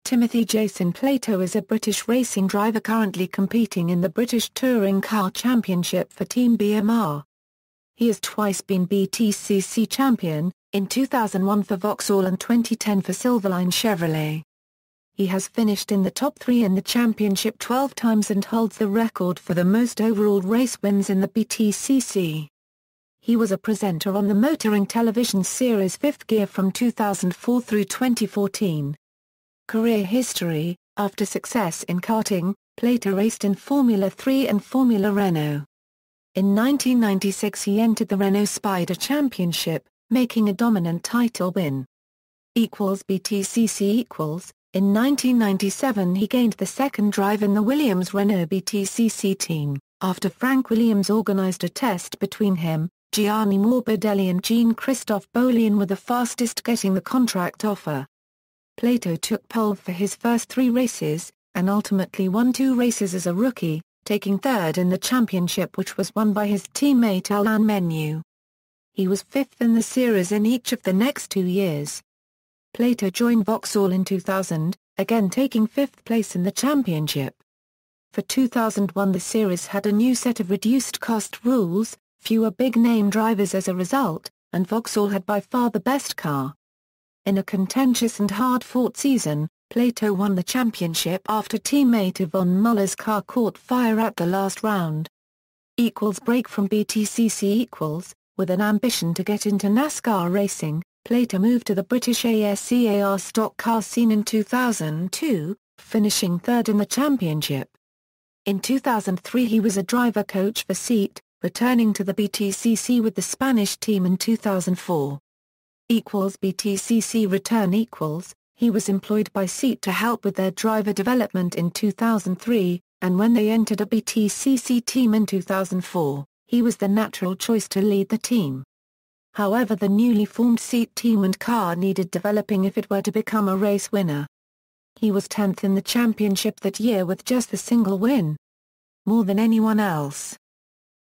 Timothy Jason Plato is a British racing driver currently competing in the British Touring Car Championship for Team BMR. He has twice been BTCC Champion, in 2001 for Vauxhall and 2010 for Silverline Chevrolet. He has finished in the top 3 in the championship 12 times and holds the record for the most overall race wins in the BTCC. He was a presenter on the motoring television series Fifth Gear from 2004 through 2014. Career history: after success in karting, Plato raced in Formula 3 and Formula Renault. In 1996 he entered the Renault Spider Championship, making a dominant title win. BTCC In 1997 he gained the second drive in the Williams-Renault BTCC team, after Frank Williams organised a test between him, Gianni Morbidelli and Jean-Christophe Beaulieu were the fastest getting the contract offer. Plato took pole for his first 3 races, and ultimately won 2 races as a rookie, taking third in the championship which was won by his teammate Alain Menu. He was 5th in the series in each of the next 2 years. Plato joined Vauxhall in 2000, again taking 5th place in the championship. For 2001 the series had a new set of reduced cost rules, fewer big-name drivers as a result, and Vauxhall had by far the best car. In a contentious and hard-fought season, Plato won the championship after teammate Yvonne Muller's car caught fire at the last round. Break from BTCC with an ambition to get into NASCAR racing, Plato moved to the British ASCAR stock car scene in 2002, finishing 3rd in the championship. In 2003 he was a driver coach for SEAT, returning to the BTCC with the Spanish team in 2004. BTCC return He was employed by SEAT to help with their driver development in 2003, and when they entered a BTCC team in 2004, he was the natural choice to lead the team. However, the newly formed SEAT team and car needed developing if it were to become a race winner. He was 10th in the championship that year with just a single win. More than anyone else.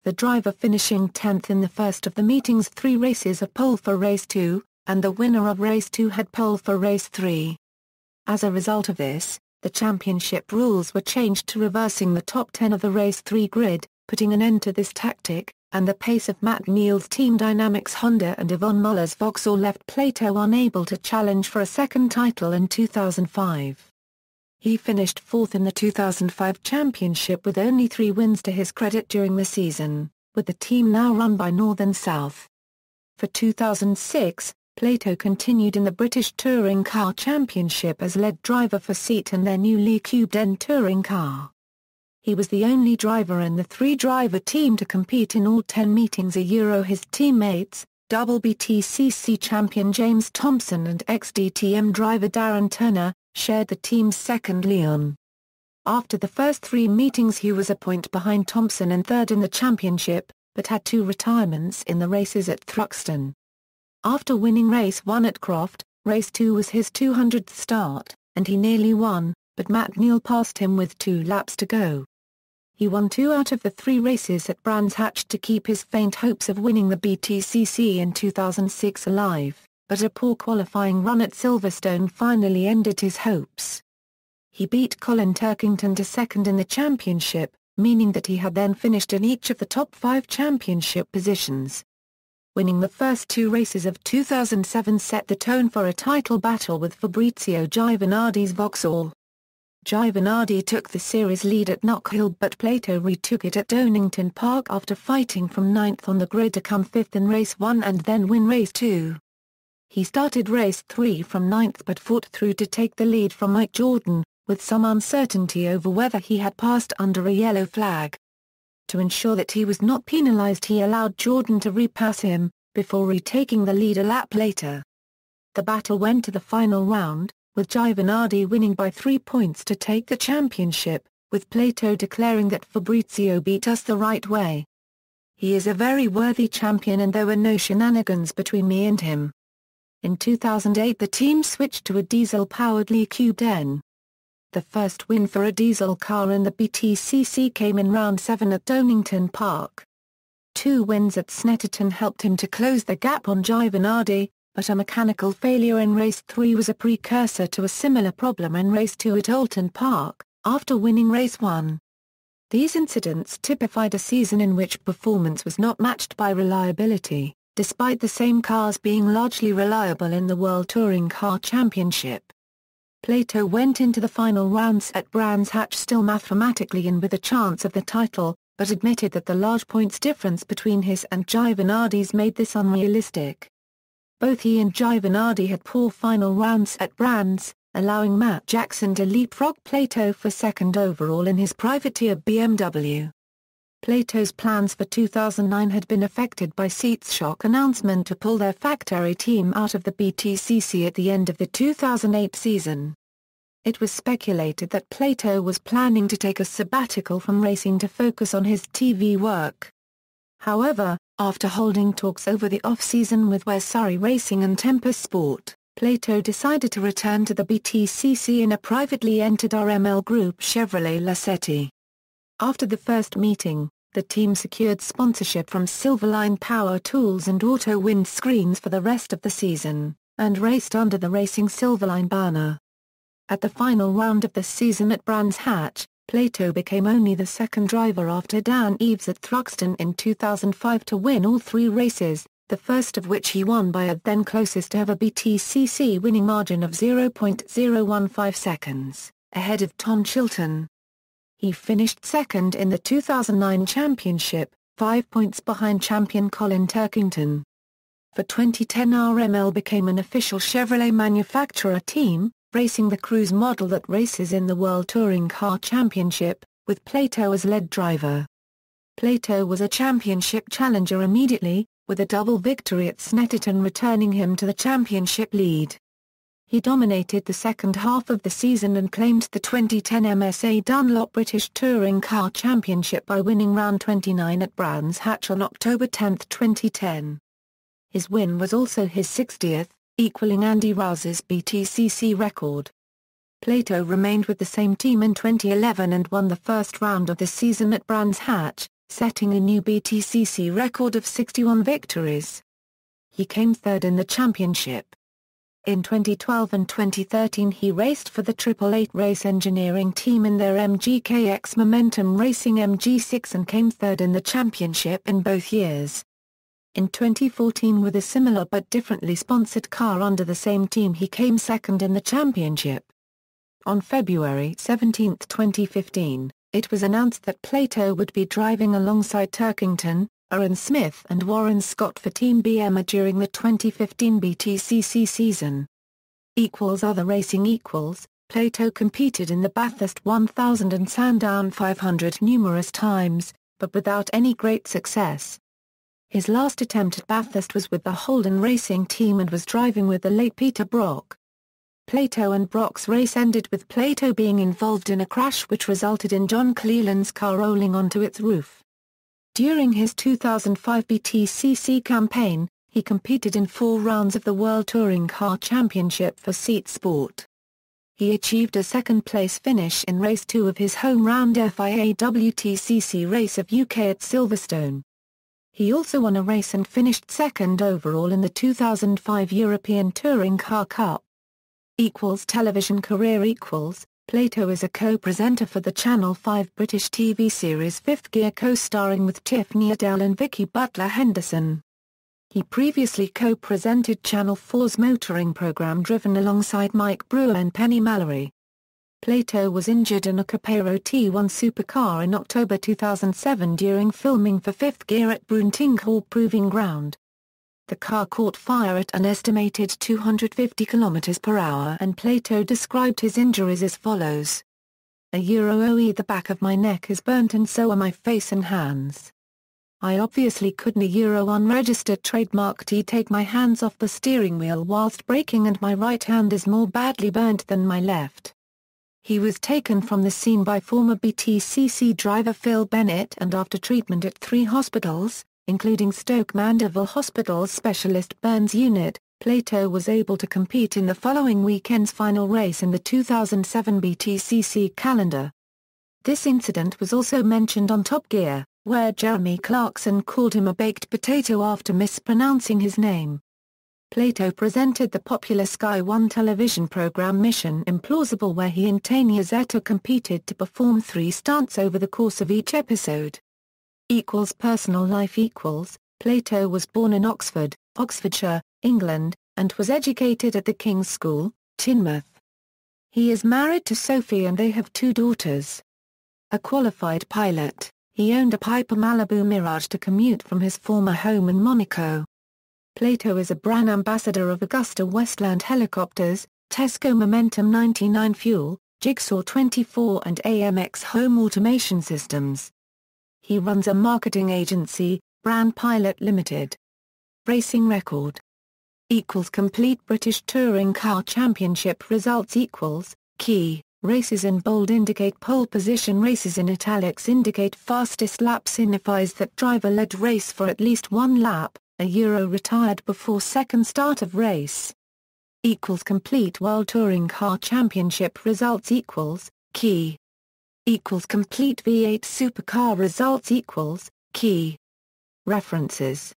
The driver finishing 10th in the first of the meeting's 3 races had pole for race 2, and the winner of race 2 had pole for race 3. As a result of this, the championship rules were changed to reversing the top 10 of the race 3 grid, putting an end to this tactic, and the pace of Matt Neal's Team Dynamics Honda and Yvonne Muller's Vauxhall left Plato unable to challenge for a second title in 2005. He finished 4th in the 2005 championship with only 3 wins to his credit during the season, with the team now run by Northern South. For 2006, Plato continued in the British Touring Car Championship as lead driver for SEAT and their newly cubed-end touring car. He was the only driver in the 3-driver team to compete in all 10 meetings. His teammates, double BTCC champion James Thompson and ex-DTM driver Darren Turner, shared the team's second Leon. After the first 3 meetings he was a point behind Thompson and 3rd in the championship, but had 2 retirements in the races at Thruxton. After winning race 1 at Croft, race 2 was his 200th start, and he nearly won, but Matt Neal passed him with 2 laps to go. He won 2 out of the 3 races at Brands Hatch to keep his faint hopes of winning the BTCC in 2006 alive, but a poor qualifying run at Silverstone finally ended his hopes. He beat Colin Turkington to 2nd in the championship, meaning that he had then finished in each of the top 5 championship positions. Winning the first 2 races of 2007 set the tone for a title battle with Fabrizio Giovanardi's Vauxhall. Giovanardi took the series lead at Knockhill, but Plato retook it at Donington Park after fighting from 9th on the grid to come 5th in race 1 and then win race 2. He started race 3 from 9th but fought through to take the lead from Mike Jordan, with some uncertainty over whether he had passed under a yellow flag. To ensure that he was not penalised, he allowed Jordan to repass him, before retaking the lead a lap later. The battle went to the final round, with Giovanardi winning by 3 points to take the championship, with Plato declaring that Fabrizio beat us the right way. He is a very worthy champion and there were no shenanigans between me and him. In 2008 the team switched to a diesel-powered Lee Cubed N. The first win for a diesel car in the BTCC came in round 7 at Donington Park. 2 wins at Snetterton helped him to close the gap on Giovanardi, but a mechanical failure in Race 3 was a precursor to a similar problem in Race 2 at Oulton Park, after winning Race 1. These incidents typified a season in which performance was not matched by reliability, despite the same cars being largely reliable in the World Touring Car Championship. Plato went into the final rounds at Brands Hatch still mathematically in with a chance of the title, but admitted that the large points difference between his and Giovanardi's made this unrealistic. Both he and Giovanardi had poor final rounds at Brands, allowing Matt Jackson to leapfrog Plato for second overall in his privateer BMW. Plato's plans for 2009 had been affected by Seat's shock announcement to pull their factory team out of the BTCC at the end of the 2008 season. It was speculated that Plato was planning to take a sabbatical from racing to focus on his TV work. However, after holding talks over the off-season with Wes Surrey Racing and Tempest Sport, Plato decided to return to the BTCC in a privately entered RML Group Chevrolet Lacetti. After the first meeting, the team secured sponsorship from Silverline Power Tools and Auto Wind Screens for the rest of the season, and raced under the Racing Silverline banner. At the final round of the season at Brands Hatch, Plato became only the second driver after Dan Eves at Thruxton in 2005 to win all three races, the first of which he won by a then closest ever BTCC winning margin of 0.015 seconds, ahead of Tom Chilton. He finished second in the 2009 championship, 5 points behind champion Colin Turkington. For 2010 RML became an official Chevrolet manufacturer team, racing the cruise model that races in the World Touring Car Championship, with Plato as lead driver. Plato was a championship challenger immediately, with a double victory at Snetterton returning him to the championship lead. He dominated the second half of the season and claimed the 2010 MSA Dunlop British Touring Car Championship by winning round 29 at Brands Hatch on October 10, 2010. His win was also his 60th, equaling Andy Rouse's BTCC record. Plato remained with the same team in 2011 and won the first round of the season at Brands Hatch, setting a new BTCC record of 61 victories. He came third in the championship. In 2012 and 2013 he raced for the 888 Race Engineering team in their MGKX Momentum Racing MG6 and came third in the championship in both years. In 2014 with a similar but differently sponsored car under the same team he came second in the championship. On February 17, 2015, it was announced that Plato would be driving alongside Turkington, Aaron Smith and Warren Scott for Team BMR during the 2015 BTCC season. Other racing Plato competed in the Bathurst 1000 and Sandown 500 numerous times, but without any great success. His last attempt at Bathurst was with the Holden Racing team and was driving with the late Peter Brock. Plato and Brock's race ended with Plato being involved in a crash which resulted in John Cleland's car rolling onto its roof. During his 2005 BTCC campaign, he competed in 4 rounds of the World Touring Car Championship for Seat Sport. He achieved a second-place finish in Race 2 of his home round FIA WTCC race of UK at Silverstone. He also won a race and finished second overall in the 2005 European Touring Car Cup. Television career Plato is a co-presenter for the Channel 5 British TV series Fifth Gear co-starring with Tiffany Adele and Vicky Butler-Henderson. He previously co-presented Channel 4's motoring programme Driven alongside Mike Brewer and Penny Mallory. Plato was injured in a Capero T1 supercar in October 2007 during filming for Fifth Gear at Brunting Hall Proving Ground. The car caught fire at an estimated 250 km/h and Plato described his injuries as follows. "OE the back of my neck is burnt and so are my face and hands. I obviously couldn't unregistered trademark take my hands off the steering wheel whilst braking and my right hand is more badly burnt than my left." He was taken from the scene by former BTCC driver Phil Bennett and after treatment at 3 hospitals, including Stoke Mandeville Hospital's Specialist Burns Unit, Plato was able to compete in the following weekend's final race in the 2007 BTCC calendar. This incident was also mentioned on Top Gear, where Jeremy Clarkson called him a baked potato after mispronouncing his name. Plato presented the popular Sky One television program Mission Implausible, where he and Tanya Zeta competed to perform 3 stunts over the course of each episode. Personal life. Plato was born in Oxford, Oxfordshire, England, and was educated at the King's School, Teignmouth. He is married to Sophie and they have 2 daughters. A qualified pilot, he owned a Piper Malibu Mirage to commute from his former home in Monaco. Plato is a brand ambassador of Augusta Westland Helicopters, Tesco Momentum 99 Fuel, Jigsaw 24 and AMX Home Automation Systems. He runs a marketing agency, Brand Pilot Limited. Racing record. Complete British Touring Car Championship results. Key. Races in bold indicate pole position, races in italics indicate fastest lap, signifies that driver led race for at least 1 lap, a Euro retired before second start of race. Complete World Touring Car Championship results. Key. Complete V8 Supercar results. Key. References.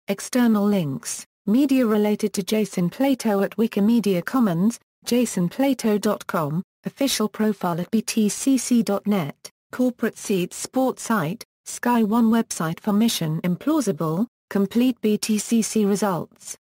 External links. Media related to Jason Plato at Wikimedia Commons, jasonplato.com, official profile at btcc.net, corporate seats sports site, Sky One website for Mission Implausible, complete BTCC results.